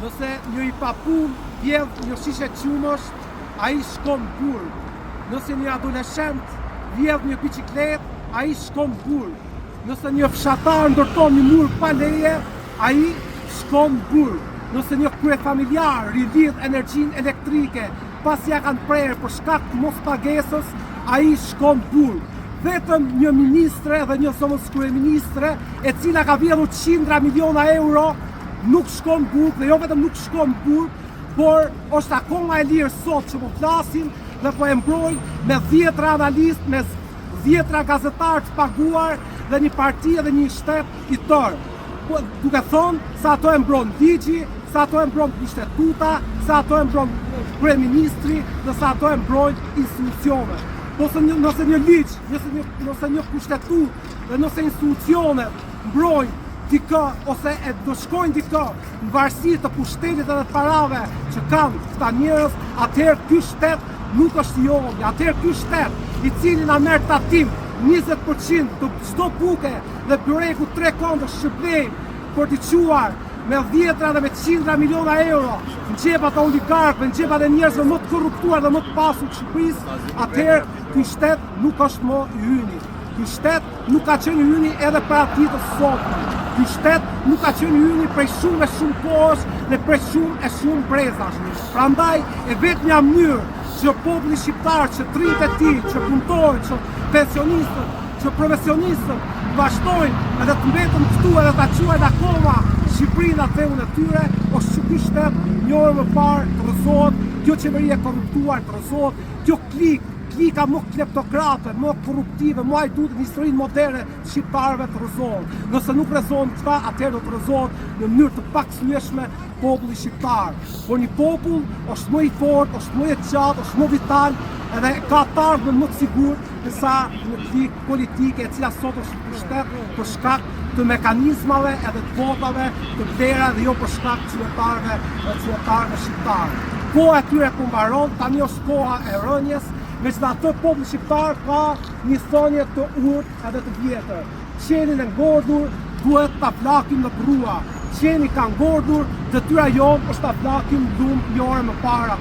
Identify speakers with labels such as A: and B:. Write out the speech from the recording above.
A: Nëse një i papun vjedh një shishe qumësh, a i shkon burg. Nëse një adoleshent vjedh një biciklet, a i shkon burg. Nëse një fshatar ndërton një mur pa leje, a i shkon burg. Nëse një kryefamiljar rilidh energjinë elektrike pas ja kanë prerë për shkak të mos pagesës, a i shkon burg. Vetëm një ministre dhe një zëvendës kryeministre e cila ka vjedhur qindra miliona euro nuk shkon burg, dhe jo vetëm nuk shkon burg, por është akoma e lirë sot që po flasim dhe po e mbroj me 10 analistë, me 10 gazetarë të paguar dhe një parti dhe një shtet i tërë. Duke thonë se ato e mbron ligji, se ato e mbron kushtetuta, se ato e mbron kryeministri dhe se ato e mbrojnë institucionet. Nëse një ligj, nëse një kushtetut dhe nëse institucionet mbrojnë dikë ose e do shkojnë dikë në varësi të pushtetit dhe të parave që kanë këta njerëz, atëherë ky shtet nuk është joni. Atëherë ky shtet i cili na merr tatim 20% të çdo buke dhe byreku 3 këndë shqiptarë për t'i quar me 10 dhe me qindra miliona euro në xhepat e oligarkëve, në xhepat e njerëzve më të korruptuar dhe më të pasur të Shqipërisë, atëherë ky shtet nuk është më i hyni. Ky shtet nuk ka qenë i hyni edhe para ditës sot. Ky shtet nuk ka qenë i hyni prej shumë e shumë kohësh dhe prej shumë e shumë brezash. Prandaj e vetmja mënyrë që populli shqiptar, që trinjtë e tij, që punëtorët, që pensionistët, që profesionistët vazhdojnë edhe të mbetën këtu edhe ta quajnë akoma Shqipërinë atë thellën e tyre, është që ky shtet një orë më parë të rrëzohet, kjo qeveri e korruptuar të rrëzohet, kjo klika më kleptokrate, më korruptive, më hajdute në historinë moderne të shqiptarëve të rrëzohet. Nëse nuk rrëzohen këta, atëherë do të rrëzohet në mënyrë të paksueshme populli shqiptar. Por një popull është më i fortë, është më i gjatë, është më vital, edhe ka të ardhmen më të sigurt se një klikë politike e cila sot është pushtet për shkak të mekanizmave edhe të votave të vlera dhe jo për shkak të qytetarëve shqiptarë. Koha e tyre po mbaron, tani është koha e rënjes, megjithatë populli shqiptar ka një thënie të urtë edhe të vjetër. Qenin e ngordhur duhet ta flakim në rrua. Qeni ka ngordhur, detyra jonë është ta flakim lumë një orë më para.